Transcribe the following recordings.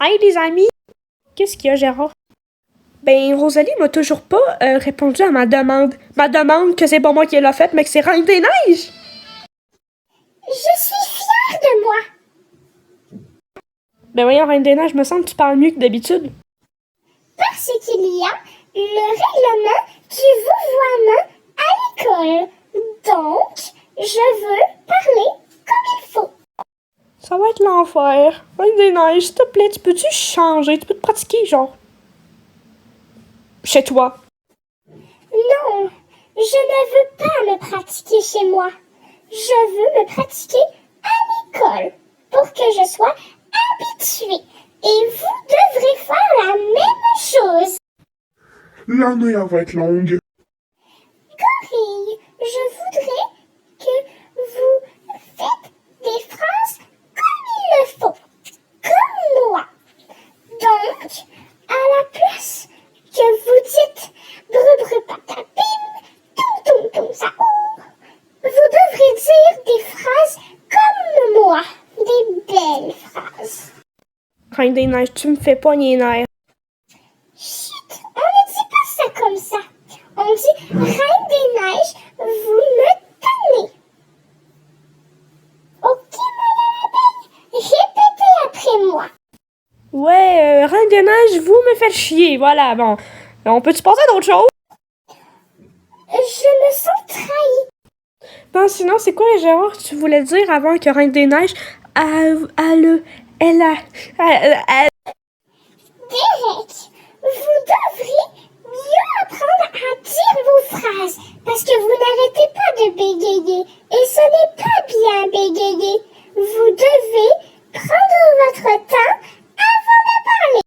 Hey les amis! Qu'est-ce qu'il y a, Gérard? Ben, Rosalie m'a toujours pas répondu à ma demande. Ma demande que c'est pas moi qui l'ai faite, mais que c'est Reine des Neiges! Je suis fière de moi. Ben voyons, Reine des Neiges, me semble que tu parles mieux que d'habitude. Parce qu'il y a le règlement du vouvoiement à l'école. Donc, je veux parler comme il faut. Ça va être l'enfer. Reine des Neiges, s'il te plaît, tu peux-tu changer? Tu peux te pratiquer, genre? Chez toi. Non, je ne veux pas me pratiquer chez moi. Je veux me pratiquer à l'école pour que je sois habituée. Et vous devrez faire la même chose. L'année va être longue. Gorille, je voudrais que vous faites des phrases comme il le faut, comme moi. Donc, à la place que vous dites brubru patapim, toum toum toum ça ouvre, vous devrez dire des phrases comme moi, des belles phrases. Reine des Neiges, tu me fais pas les nerfs. Chut, on ne dit pas ça comme ça. On dit Reine des Neiges, vous me tannez. Ok, Madame Abeille, répétez après moi. Ouais, Reine des Neiges, vous me faites chier. Voilà, bon. On peut-tu passer à d'autres choses? Je me sens trahie. Bon, sinon, c'est quoi, Gérard, que tu voulais dire avant que Reine des Neiges, Derek, vous devriez mieux apprendre à dire vos phrases parce que vous n'arrêtez pas de bégayer et ce n'est pas bien bégayer. Vous devez prendre votre temps avant de parler.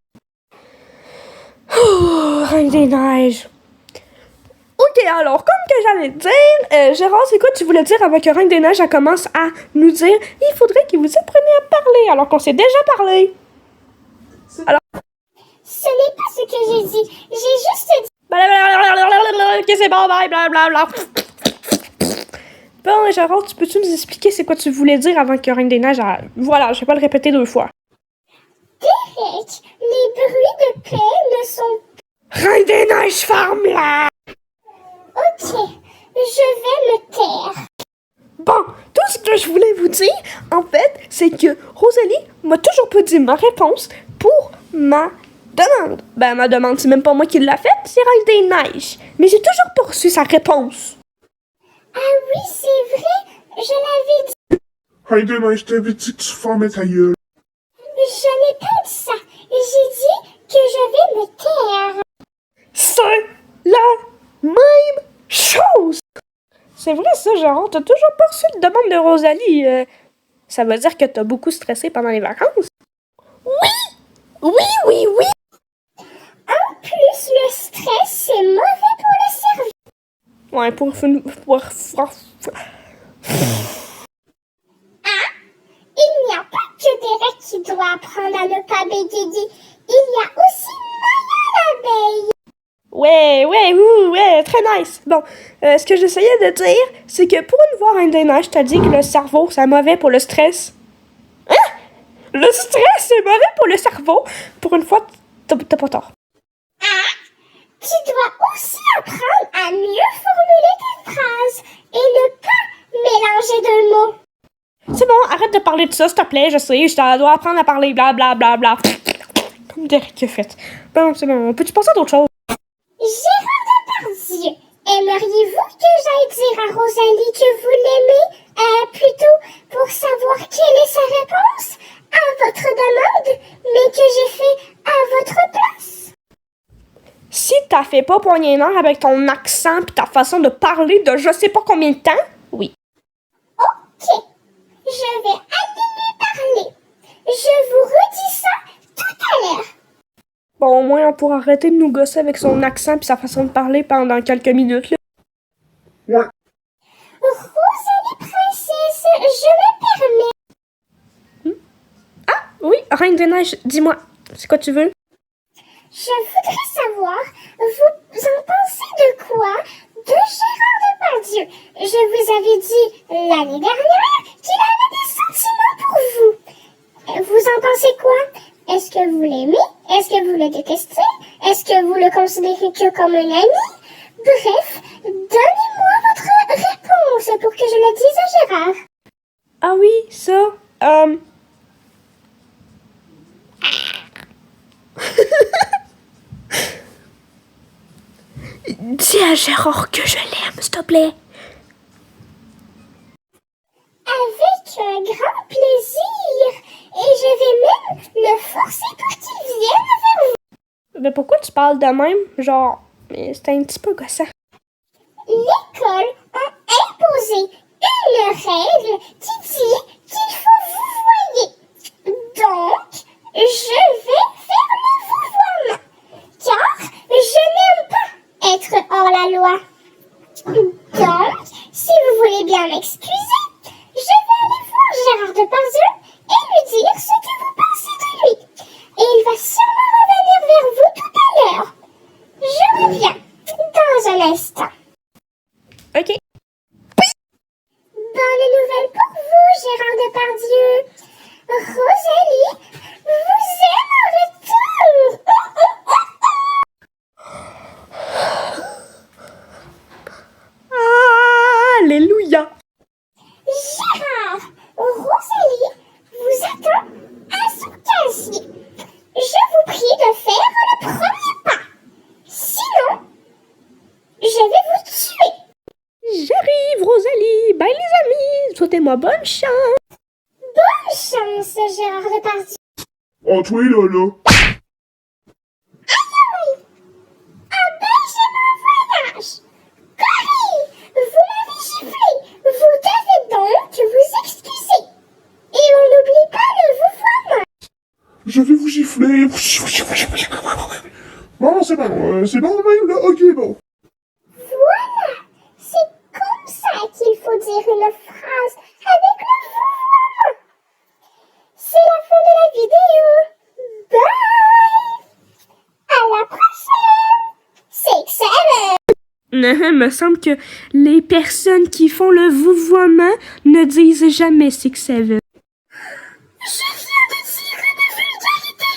Oh, Reine des Neiges. Ok, alors, comme que j'allais te dire, Gérard, c'est quoi tu voulais dire avant que Reine des Neiges elle commence à nous dire il faudrait que vous appreniez à parler alors qu'on s'est déjà parlé? Alors. Ce n'est pas ce que j'ai dit. J'ai juste dit. Ok, c'est bon, bye, blablabla. Bon, Gérard, tu peux-tu nous expliquer c'est quoi tu voulais dire avant que Reine des Neiges Voilà, je vais pas le répéter 2 fois. Derek, les bruits de paix ne sont. Reine des Neiges, ferme-la! Ok, je vais me taire. Bon, tout ce que je voulais vous dire, en fait, c'est que Rosalie m'a toujours pas dit ma réponse pour ma demande. Ben, ma demande, c'est même pas moi qui l'ai faite, c'est Reine des Neiges. Mais j'ai toujours pas reçu sa réponse. Ah oui, c'est vrai, je l'avais dit. Reine des Neiges, je t'avais dit que tu fermais ta gueule. Je n'ai pas dit ça. J'ai dit que je vais me taire. C'est la même chose! C'est vrai ça, Gérard, t'as toujours pas reçu de demande de Rosalie. Ça veut dire que t'as beaucoup stressé pendant les vacances? Oui! En plus, le stress, c'est mauvais pour le cerveau. Ouais, Il n'y a pas que Derek qui doit apprendre à ne pas bégayer. Il y a aussi Maya l'abeille. Ouais, très nice. Bon, ce que j'essayais de dire, c'est que pour une fois, Reine des Neiges, t'as dit que le cerveau, c'est mauvais pour le stress. Hein? Le stress, c'est mauvais pour le cerveau. Pour une fois, t'as pas tort. Tu dois aussi apprendre à mieux formuler tes phrases et ne pas mélanger deux mots. C'est bon, arrête de parler de ça, s'il te plaît, je sais, je dois apprendre à parler, blablabla. Comme Derek a fait. Bon, c'est bon, peux-tu penser à d'autres choses? Gérard Depardieu, aimeriez-vous que j'aille dire à Rosalie que vous l'aimez plutôt pour savoir quelle est sa réponse à votre demande, mais que j'ai fait à votre place? Si t'as fait pas poignée nord avec ton accent pis ta façon de parler de je sais pas combien de temps, oui. Ok, je vais aller lui parler. Je vous redis ça tout à l'heure. Bon, au moins, on pourra arrêter de nous gosser avec son accent pis sa façon de parler pendant quelques minutes, là. Ouais. Rosalie princesse, je me permets. Ah, oui, Reine des Neiges, dis-moi, c'est quoi tu veux? Je voudrais savoir, vous en pensez de quoi de Gérard Depardieu? Je vous avais dit l'année dernière qu'il avait des sentiments pour vous. Vous en pensez quoi? Est-ce que vous l'aimez? Est-ce que vous le détestez? Est-ce que vous le considérez que comme un ami? Bref, donnez-moi votre réponse pour que je le dise à Gérard. Ah oui, ça. Dis à Gérard que je l'aime, s'il te plaît. Avec un grand plaisir. Et je vais même le forcer pour qu'il vienne vers vous. Mais pourquoi tu parles de même? Genre, c'est un petit peu gossant. L'école a imposé une règle qui dit qu'il faut vous voyer. Donc, je vais faire le vouvoiement. Car je n'aime pas être hors la loi. Donc, si vous voulez bien m'excuser, je vais aller voir Gérard Depardieu et lui dire ce que vous pensez de lui. Et il va sûrement revenir vers vous tout à l'heure. Je reviens dans un instant. OK. Bonne nouvelle pour vous, Gérard Depardieu. Rosalie vous aime en retour. Alléluia. Gérard, Rosalie vous attend à son casier. Je vous prie de faire le premier pas. Sinon, je vais vous tuer. J'arrive, Rosalie. Bye, les amis. Souhaitez-moi bonne chance. Bonne chance, Gérard Depardieu. Oh, toi, là. Ah ben, j'ai mon voyage. Corrie, vous m'avez giflé. Vous devez donc vous excuser. Et on n'oublie pas le vouvoiement. Je vais vous gifler. Bon, c'est bon même, là. Ok, bon. Voilà, c'est comme ça qu'il faut dire une phrase avec le vouvoiement. C'est la fin de la vidéo. Bye. À la prochaine. C'est excellent. Il me semble que les personnes qui font le vouvoiement ne disent jamais Six Seven. Je viens de dire une vulgarité.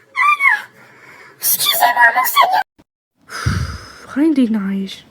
Oh non. Excusez-moi, mon Seigneur. Reine des neiges.